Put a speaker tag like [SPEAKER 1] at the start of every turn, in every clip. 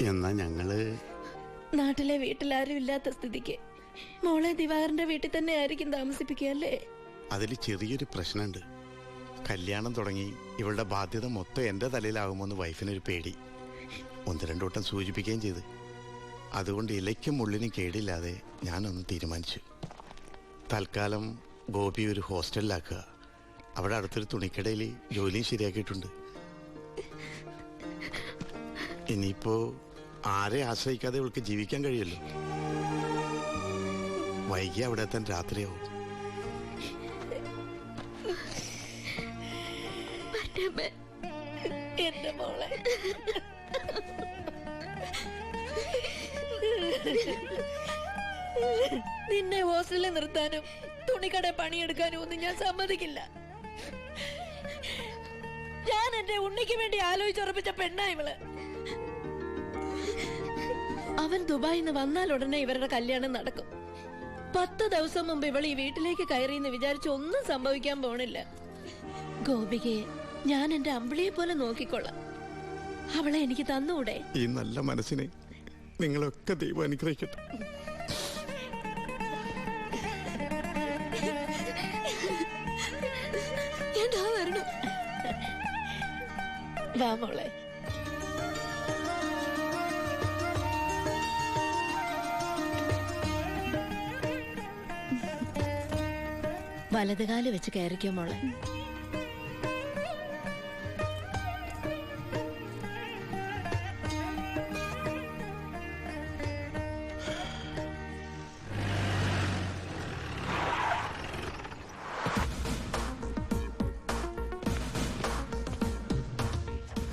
[SPEAKER 1] എന്നാ ഞങ്ങള്
[SPEAKER 2] നാട്ടിലെ വീട്ടിലാരും ഇല്ലാത്ത സ്ഥിതിക്ക് മോളെ ദിവാകരന്റെ വീട്ടിൽ തന്നെ ആയിരിക്കും താമസിപ്പിക്കുക അല്ലേ?
[SPEAKER 1] അതിൽ ചെറിയൊരു പ്രശ്നമുണ്ട്. കല്യാണം തുടങ്ങി ഇവളുടെ ബാധ്യത മൊത്തം എൻ്റെ തലയിലാകുമോന്ന് വൈഫിനൊരു പേടി. 1-2 വട്ടം സൂചിപ്പിക്കുകയും ചെയ്ത്. അതുകൊണ്ട് ഇലയ്ക്കും മുള്ളിനും കേടില്ലാതെ ഞാനൊന്ന് തീരുമാനിച്ചു. തൽക്കാലം ഗോപി ഒരു ഹോസ്റ്റലിലാക്കുക. അവിടെ അടുത്തൊരു തുണിക്കടയിൽ ജോലിയും ശരിയാക്കിയിട്ടുണ്ട്. ഇനിയിപ്പോ ആരെ ആശ്രയിക്കാതെ ഇവൾക്ക് ജീവിക്കാൻ കഴിയല്ലോ. വൈകി അവിടെ എത്താൻ രാത്രിയാവും.
[SPEAKER 2] എന്റെ മോളെ നിന്നെ ഹോസ്റ്റലിൽ നിർത്താനും തുണിക്കട പണിയെടുക്കാനും ഒന്നും ഞാൻ സമ്മതിക്കില്ല. ഞാൻ എന്റെ ഉണ്ണിക്ക് വേണ്ടി ആലോചിച്ചുറപ്പിച്ച പെണ്ണാ ഇവള്. അവൻ ദുബായിന്ന് വന്നാൽ ഉടനെ ഇവരുടെ കല്യാണം നടക്കും. 10 ദിവസം മുമ്പ് ഇവൾ ഈ വീട്ടിലേക്ക് കയറിയെന്ന് വിചാരിച്ച് ഒന്നും സംഭവിക്കാൻ പോണില്ല. ഗോപികയെ ഞാൻ എന്റെ അമ്പിളിയെ പോലെ നോക്കിക്കൊള്ളാം. അവളെ എനിക്ക് തന്നൂടെ?
[SPEAKER 1] ഈ നല്ല മനസ്സിനെ നിങ്ങളൊക്കെ ദൈവം അനുഗ്രഹിക്കട്ടെ.
[SPEAKER 2] വാ മോളെ. വലതുകാല് വെച്ച് കയറിക്കോ മോളെ.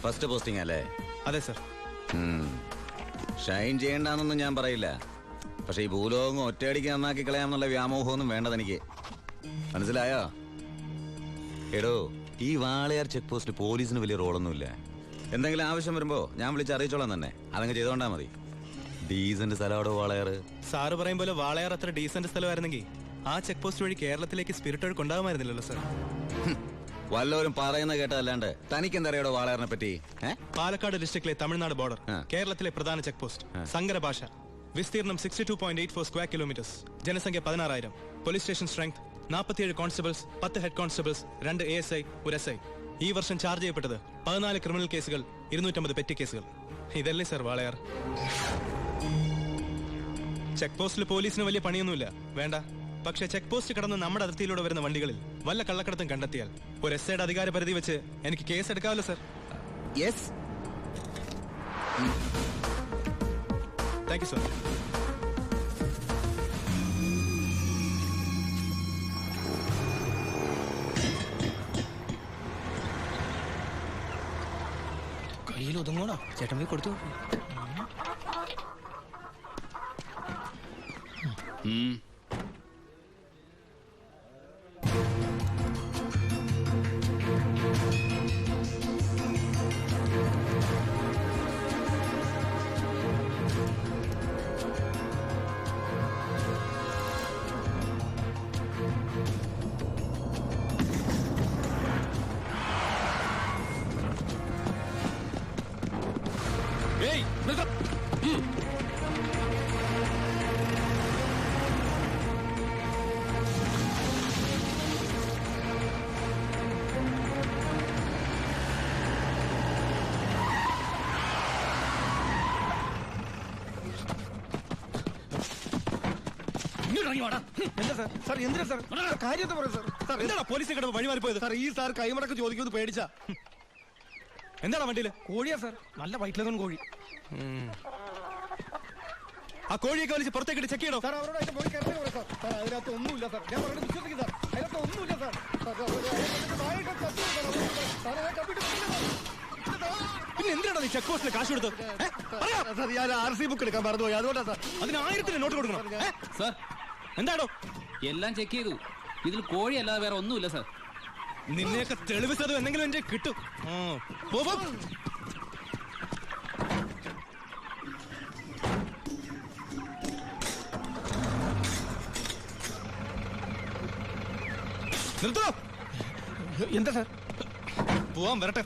[SPEAKER 3] ഫസ്റ്റ് പോസ്റ്റിംഗ് അല്ലേ?
[SPEAKER 4] അതെ സർ.
[SPEAKER 3] ഷൈൻ ചെയ്യണ്ടെന്നൊന്നും ഞാൻ പറയില്ല. പക്ഷെ ഈ ഭൂലോകം ഒറ്റയടിക്ക് നന്നാക്കി കളയാമെന്നുള്ള വ്യാമോഹമൊന്നും വേണ്ടതെനിക്ക്. മനസ്സിലായോ? എടോ, ഈ വാളയാർ ചെക്ക് പോസ്റ്റ് പോലീസിന് വലിയ റോളൊന്നുമില്ല. എന്തെങ്കിലും ആവശ്യം വരുമ്പോ ഞാൻ വിളിച്ച് അറിയിച്ചോളാം തന്നെ. അതങ്ങ് ചെയ്തോണ്ടാ മതി. ഡീസന്റ് സ്ഥലമാടോ വാളയാർ.
[SPEAKER 4] സാറ് പറയും പോലെ വാളയാർ അത്ര ഡീസന്റ് സ്ഥലമായിരുന്നെങ്കിൽ ആ ചെക്ക് പോസ്റ്റ് വഴി കേരളത്തിലേക്ക് സ്പിരിറ്റ് ഒഴുക്ക് ഉണ്ടാകുമായിരുന്നില്ലല്ലോ സർ.
[SPEAKER 3] വല്ലവരും പറയുന്ന കേട്ടതല്ലാണ്ട് തനിക്ക് എന്തറിയാടോ വാളയാറിനെ പറ്റി?
[SPEAKER 4] പാലക്കാട് ഡിസ്ട്രിക്റ്റിലെ തമിഴ്നാട് ബോർഡർ, കേരളത്തിലെ പ്രധാന ചെക്ക് പോസ്റ്റ്, സങ്കര ഭാഷ, വിസ്തീർണം 62.84 സ്ക്വയർ കിലോമീറ്റേഴ്സ്, ജനസംഖ്യ 16,000, police station strength 47 constables, 10 head constables, 2 ASI, 1 SI. ഈ വർഷം ചാർജ് ചെയ്യപ്പെട്ടത് 14 ക്രിമിനൽ കേസുകൾ, 250 പെറ്റി കേസുകൾ. ഇതല്ലേ സർ വാളയാർ? ചെക്ക് പോസ്റ്റിൽ പോലീസിന് വലിയ പണിയൊന്നുമില്ല, വേണ്ട. പക്ഷേ ചെക്ക് പോസ്റ്റ് കടന്ന് നമ്മുടെ അതിർത്തിയിലൂടെ വരുന്ന വണ്ടികളിൽ വല്ല കള്ളക്കടത്തും കണ്ടെത്തിയാൽ ഒരു SIയുടെ അധികാര പരിധി വെച്ച് എനിക്ക് കേസ് എടുക്കാമല്ലോ sir.
[SPEAKER 3] Yes.
[SPEAKER 4] Thank you sir.
[SPEAKER 5] കയ്യിൽ ഒതുങ്ങോണോ? ചേട്ടൻ പോയി കൊടുത്തു.
[SPEAKER 4] പോലീസ് വഴിമാറി പോയത്
[SPEAKER 5] സാർ. ഈ സാർ കൈമടക്ക് ചോദിക്കുന്നത് പേടിച്ചാ.
[SPEAKER 4] എന്താണ് വണ്ടിയില്?
[SPEAKER 5] കോഴിയാ സാർ, നല്ല വയറ്റിലൊന്നും കോഴി.
[SPEAKER 4] ആ കോഴിയൊക്കെ വലിച്ച് പുറത്തേക്ക് ചെക്ക് ചെയ്യണോ?
[SPEAKER 5] സാർ അവരോട് അതിന്റെ പോയി കയറി സാർ. സാർ അതിനകത്ത് ഒന്നുമില്ല സാർ. ഞാൻ പറഞ്ഞത് വിശ്വസിക്കും സാർ. അതിനകത്ത് ഒന്നുമില്ല സാർ.
[SPEAKER 4] പിന്നെ എന്തിനാണ് നീ ചെക്ക് പോസ്റ്റിൽ കാശ് കൊടുത്തത്?
[SPEAKER 5] സാർ ഞാൻ RC ബുക്ക് എടുക്കാൻ മറന്നുപോയി, അതുകൊണ്ടാ സാർ.
[SPEAKER 4] അതിന് 1000 നോട്ട് കൊടുക്കണം
[SPEAKER 6] സാർ.
[SPEAKER 4] എന്താണോ?
[SPEAKER 6] എല്ലാം ചെക്ക് ചെയ്തു. ഇതിൽ കോഴി അല്ലാതെ വേറെ ഒന്നുമില്ല സാർ.
[SPEAKER 4] നിന്നെയൊക്കെ തെളിവിച്ചത് എന്തെങ്കിലും എന്റെ കിട്ടും. നിർത്തോ.
[SPEAKER 5] എന്താ സാർ?
[SPEAKER 4] പോവാൻ വരട്ടെ.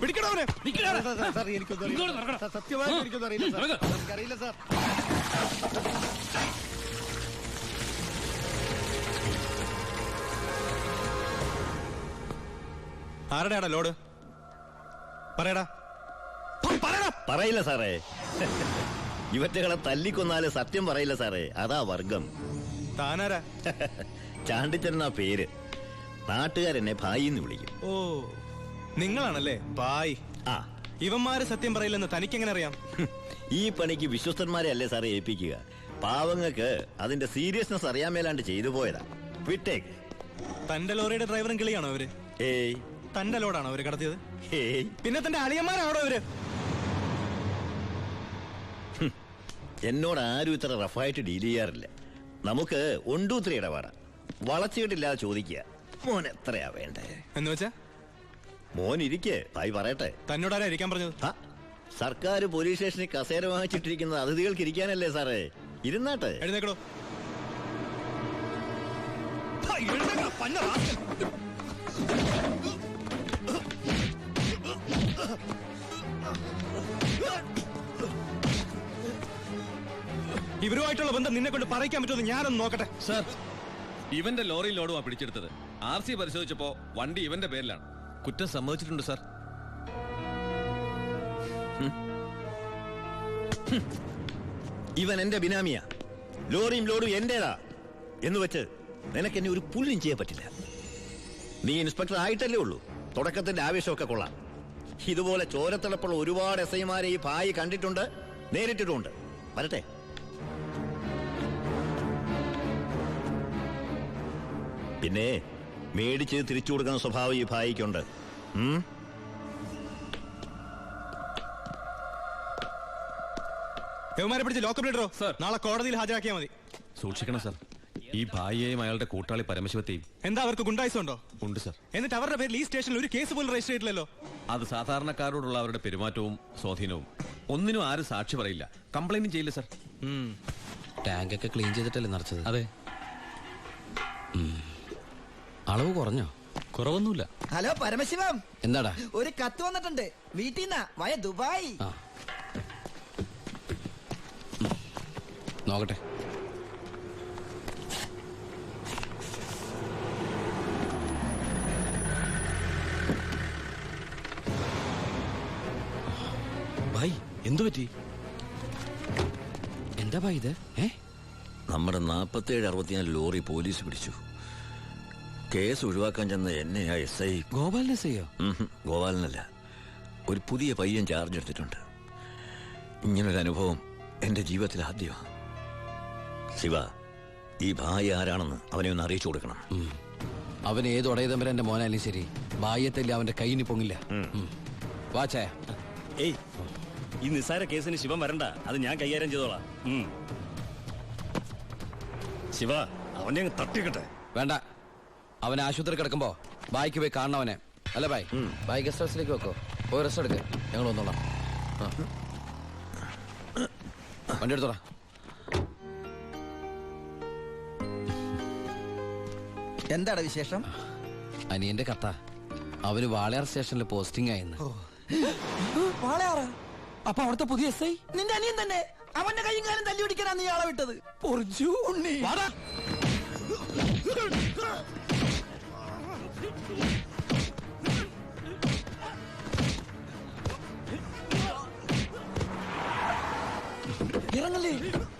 [SPEAKER 4] പിടിക്കണവനെ.
[SPEAKER 5] സാർ എനിക്കൊന്നും അറിയില്ല സാർ, സത്യമായിട്ട് എനിക്കൊന്നും അറിയില്ല സാർ, എനിക്കറിയില്ല സാർ.
[SPEAKER 4] ആരുടെയാടാ ലോഡ്? പറയടാ.
[SPEAKER 7] പറയില്ല സാറേ. ഇവറ്റകളെ തല്ലിക്കൊന്നാല് സത്യം പറയില്ല സാറേ, അതാ വർഗം.
[SPEAKER 4] താനാരാ?
[SPEAKER 7] ചാണ്ടിച്ചനാ പേര്. നാട്ടുകാരെന്നെ ഭായിന്ന് വിളിക്കും.
[SPEAKER 4] ഓ, നിങ്ങളാണല്ലേ ബായ്.
[SPEAKER 7] ആ,
[SPEAKER 4] ഇവന്മാര് സത്യം പറയില്ലെന്ന് തനിക്കെങ്ങനെ അറിയാം?
[SPEAKER 7] ഈ പണിക്ക് വിശ്വസ്തന്മാരെ അല്ലേ സാറേ ഏൽപ്പിക്കുക. പാവങ്ങൾക്ക് അതിന്റെ സീരിയസ്നെസ് അറിയാൻ മേലാണ്ട് ചെയ്തു പോയതാ. വിട്ടേക്ക്.
[SPEAKER 4] തന്റെ ലോറിയുടെ ഡ്രൈവറും കിളിയാണോ അവര്?
[SPEAKER 7] ഏയ്,
[SPEAKER 4] തന്റെ ലോഡാണോ അവര് കടത്തിയത്?
[SPEAKER 7] ഏയ്,
[SPEAKER 4] പിന്നെ തന്റെ അളിയന്മാരാണോ അവര്?
[SPEAKER 7] എന്നോട് ആരും ഇത്ര റഫായിട്ട് ഡീൽ ചെയ്യാറില്ല. നമുക്ക് 1 2 3 ഇടപാടാ. വളച്ചിട്ടില്ലാതെ ചോദിക്കുക, മോൻ എത്രയാ വേണ്ടേ
[SPEAKER 4] എന്ന് വെച്ചാ?
[SPEAKER 7] മോൻ ഇരിക്കേ, ഭായി പറയട്ടെ.
[SPEAKER 4] തന്നോടാരാ ഇരിക്കാൻ പറഞ്ഞത്?
[SPEAKER 7] സർക്കാർ പോലീസ് സ്റ്റേഷനിൽ കസേര വാങ്ങിച്ചിട്ടിരിക്കുന്നത് അതിഥികൾക്ക് ഇരിക്കാനല്ലേ സാറേ? ഇരുന്നാട്ടെ.
[SPEAKER 4] എഴുന്നേക്കടോ. ഇവരുമായിട്ടുള്ള ബന്ധം നിന്നെ കൊണ്ട് പറയിക്കാൻ പറ്റുമെന്ന് ഞാനൊന്ന് നോക്കട്ടെ.
[SPEAKER 8] സർ, ഇവന്റെ ലോറി ലോഡുമാ പിടിച്ചെടുത്തത്. RC പരിശോധിച്ചപ്പോ വണ്ടി ഇവന്റെ പേരിലാണ്. കുറ്റം സമ്മതിച്ചിട്ടുണ്ട് സർ.
[SPEAKER 7] ഇവൻ എന്റെ ബിനാമിയാ. ലോറിയും ലോഡും എന്റേതാ എന്ന് വെച്ച് നിനക്ക് എന്നെ ഒരു പുല്ലും ചെയ്യാൻ പറ്റില്ല. നീ ഇൻസ്പെക്ടർ ആയിട്ടല്ലേ ഉള്ളൂ. തുടക്കത്തിന്റെ ആവേശമൊക്കെ കൊള്ളാം. ഇതുപോലെ ചോരത്തിളപ്പുള്ള ഒരുപാട് SI-മാരെ ഈ ഭായി കണ്ടിട്ടുണ്ട്, നേരിട്ടിട്ടുണ്ട്. വരട്ടെ. പിന്നെ മേടിച്ച് തിരിച്ചു കൊടുക്കുന്ന സ്വഭാവം ഈ ഭായിക്കുണ്ട്.
[SPEAKER 4] യവന്മാരെ പിടിച്ച് ലോക്കപ്പിലിട്ടോ.
[SPEAKER 8] സർ.
[SPEAKER 4] നാളെ കോടതിയിൽ ഹാജരാക്കിയാൽ മതി.
[SPEAKER 8] സൂക്ഷിക്കണം സർ. ഈ ഭായിയെയും അയാളുടെ കൂട്ടാളി പരമശിവത്തെയും.
[SPEAKER 4] എന്താ അവർക്ക് ഗുണ്ടായുസം ഉണ്ടോ?
[SPEAKER 8] ഉണ്ട് സർ.
[SPEAKER 4] എന്നിട്ട് അവരുടെ പേരിൽ ഈ സ്റ്റേഷനിൽ ഒരു കേസ് പോലും രജിസ്റ്റർ ചെയ്തില്ലല്ലോ.
[SPEAKER 8] അത് സാധാരണക്കാരോടുള്ള അവരുടെ പെരുമാറ്റവും സ്വാധീനവും. ഒന്നിനും ആരും സാക്ഷി പറയില്ല, കംപ്ലൈന്റും ചെയ്യില്ല സർ.
[SPEAKER 6] ടാങ്കൊക്കെ ക്ലീൻ ചെയ്തിട്ടല്ലേ നിറച്ചത്? അതെ. അളവ് കുറഞ്ഞോ? കുറവൊന്നുമില്ല.
[SPEAKER 9] ഹലോ പരമശിവം,
[SPEAKER 6] എന്താടാ?
[SPEAKER 9] ഒരു കത്ത് വന്നിട്ടുണ്ട് വീട്ടിൽ നിന്നാ, വയ ദുബായ്.
[SPEAKER 6] ആ, നോക്കട്ടെ.
[SPEAKER 3] ഭായ്, എന്തു പറ്റി?
[SPEAKER 6] എന്താ ഭായ് ഇത്?
[SPEAKER 7] നമ്മുടെ 47-64 ലോറി പോലീസ് പിടിച്ചു. കേസ് ഒഴിവാക്കാൻ ചെന്ന എന്നെയാ SI.
[SPEAKER 6] ഗോപാലിനെ ചെയ്യോ?
[SPEAKER 7] ഗോപാലനല്ല, ഒരു പുതിയ പയ്യൻ ചാർജ് എടുത്തിട്ടുണ്ട്. ഇങ്ങനൊരു അനുഭവം എന്റെ ജീവിതത്തിൽ ആദ്യമാണ്. ശിവ, ഈ ഭായി ആരാണെന്ന് അവനെ ഒന്ന് അറിയിച്ചു കൊടുക്കണം.
[SPEAKER 6] അവൻ ഏത് ഉടയതമ്പരന്റെ മോനായാലും ശരി, ബാഹ്യത്തല്ലേ അവന്റെ കൈയിന് പൊങ്ങില്ല. വാച്ചേ.
[SPEAKER 10] ഏയ്, ഈ നിസ്സാര കേസിന് ശിവൻ വരണ്ട, അത് ഞാൻ കൈകാര്യം ചെയ്തോളാം. ശിവ, അവനെ അങ്ങ് തട്ടിക്കട്ടെ.
[SPEAKER 6] വേണ്ട, അവൻ ആശുപത്രി കിടക്കുമ്പോ ബായിക്ക് പോയി കാണണവനെ. അല്ല ബായ്, ബായ് ഗസ്റ്റ് ഹൗസിലേക്ക് വെക്കോ. പോയി റെസ്റ്റ് എടുക്ക്, ഞങ്ങൾ വന്നോളാം. വണ്ടി എടുത്തോളാം.
[SPEAKER 9] എന്താടാ വിശേഷം?
[SPEAKER 6] അനിയന്റെ കത്ത. അവന് വാളയാർ സ്റ്റേഷനിൽ പോസ്റ്റിംഗ് ആയെന്ന്.
[SPEAKER 9] വാളയാറ്? അപ്പൊ അവിടുത്തെ പുതിയ SI നിന്റെ അനിയൻ തന്നെ. അവന്റെ കൈയും കാലം തല്ലി പിടിക്കാനാ നീ ആളെ വിട്ടത്. പൊറിച്ചു ഉണ്ണി. ഇറങ്ങല്ലേ.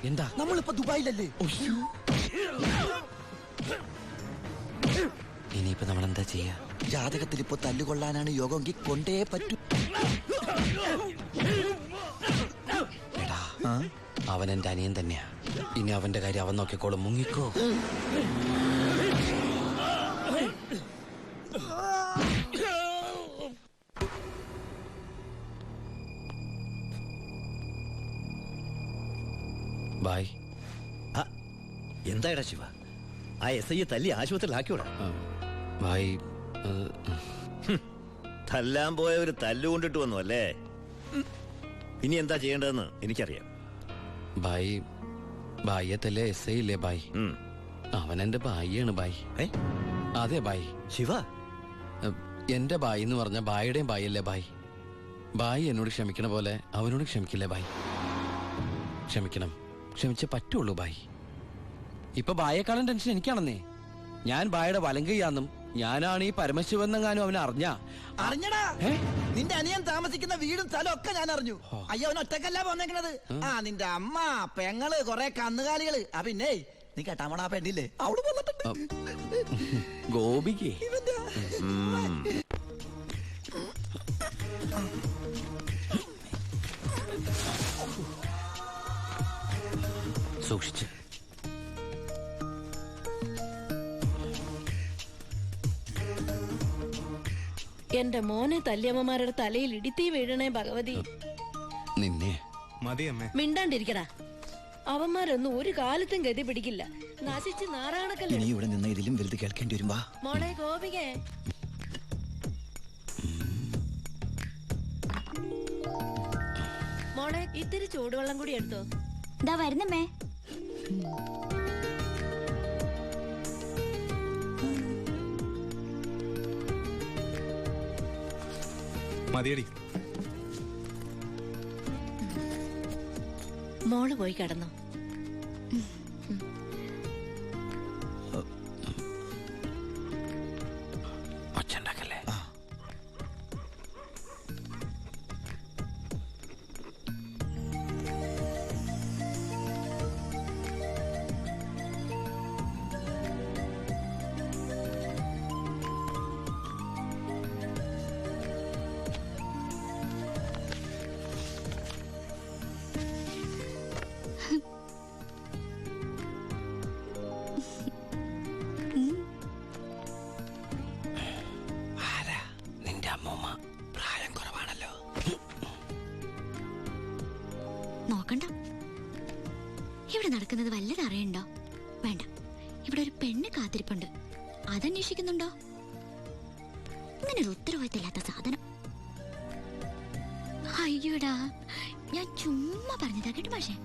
[SPEAKER 6] എന്താ?
[SPEAKER 9] നമ്മളിപ്പോ ദുബായിലല്ലേ?
[SPEAKER 6] ഇനിയിപ്പോ നമ്മൾ എന്താ ചെയ്യാ?
[SPEAKER 9] ജാതകത്തിൽ ഇപ്പൊ തല്ലുകൊള്ളാനാണ് യോഗമെങ്കിൽ കൊണ്ടേ പറ്റൂ.
[SPEAKER 6] എടാ, അവൻ എന്റെ അനിയൻ തന്നെയാ. ഇനി അവന്റെ കാര്യം അവൻ നോക്കിക്കോളും. മുങ്ങിക്കോ. ബായ്.
[SPEAKER 7] എന്തായടാ ശിവ, ആ SI തല്ലി ആശുപത്രിയിലാക്കിയോടാ?
[SPEAKER 6] ബായ്,
[SPEAKER 7] തല്ലാൻ പോയവര് തല്ലുകൊണ്ടിട്ട് വന്നു അല്ലേ? ഇനി എന്താ ചെയ്യേണ്ടതെന്ന് എനിക്കറിയാം.
[SPEAKER 6] ബായ്, ബായ്യത്തല്ലേ SI ഇല്ലേ ബായ്? അവൻ എന്റെ ബായിയാണ് ബായ്. അതെ ബായ്.
[SPEAKER 7] ശിവ,
[SPEAKER 6] എന്റെ ബായി എന്ന് പറഞ്ഞ ബായിയുടെയും ബായി അല്ലേ ബായ്? ബായി എന്നോട് ക്ഷമിക്കണ പോലെ അവനോട് ക്ഷമിക്കില്ലേ ബായി? ക്ഷമിക്കണം, ക്ഷമിച്ചേ പറ്റുള്ളൂ ബായി. ഇപ്പൊ ബായേക്കാളും ടെൻഷൻ എനിക്കാണെന്നേ. ഞാൻ ബായുടെ വലങ്കയാന്നും ഞാനാണ് ഈ പരമശിവനെങ്ങാനും അവനെ
[SPEAKER 9] അറിഞ്ഞടാ. നിന്റെ അനിയൻ താമസിക്കുന്ന വീടും സ്ഥലം ഒക്കെ ഞാൻ അറിഞ്ഞു. അയ്യോ, അവൻ ഒറ്റക്കല്ല പോന്നേക്കണത്. നിന്റെ അമ്മ, പെങ്ങള്, കൊറേ കന്നുകാലികള്. പിന്നെ നീ കേട്ടാമണ ആ പെണ്ണില്ലേ, അവള് വന്നിട്ടുണ്ട്.
[SPEAKER 6] ഗോപിക്ക് സൂക്ഷിച്ച്.
[SPEAKER 2] എന്റെ മോനെ തല്ലിയമ്മമാരുടെ തലയിൽ ഇടിത്തീ വീഴണേ ഭഗവതി.
[SPEAKER 6] നിന്നെ
[SPEAKER 4] മതി അമ്മേ.
[SPEAKER 2] മിണ്ടാണ്ടിരിക്കടാ. അവന്മാരൊന്നും ഒരു കാലത്തും ഗതി പിടിക്കില്ല. നശിച്ച് നാറാണക്കല്ലേ.
[SPEAKER 9] നീ ഇവിടെ നിന്ന് ഇതിലും വലുത് കേൾക്കേണ്ടി വരുമ്പോ
[SPEAKER 2] മോളെ ഗോപികേ, മോളെ ഇത്തിരി ചൂടുവെള്ളം കൂടി എടുത്തോ.
[SPEAKER 11] ദാ വരുന്നമ്മേ.
[SPEAKER 4] മതിയടി.
[SPEAKER 2] മോള് പോയി കിടന്നോ.
[SPEAKER 6] ഒച്ചണ്ടാക്കല്ലേ. നിന്റെ അമ്മൂമ്മ പ്രായം കുറവാണല്ലോ.
[SPEAKER 11] നോക്കണ്ട. ഇവിടെ നടക്കുന്നത് വല്ലത് അറിയണ്ടോ? വേണ്ട. ഇവിടെ ഒരു പെണ്ണ് കാത്തിരിപ്പുണ്ട്. അതന്വേഷിക്കുന്നുണ്ടോ? ഇങ്ങനെ ഒരു ഉത്തരവാദിത്തമില്ലാത്ത സാധനം. അയ്യോടാ, ഞാൻ ചുമ്മാ പറഞ്ഞതാ കേട്ടോ പക്ഷേ.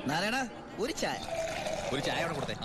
[SPEAKER 9] നാരായണ, ഒരു ചായ.
[SPEAKER 3] ഒരു ചായ അവിടെ കൊടുത്തേ.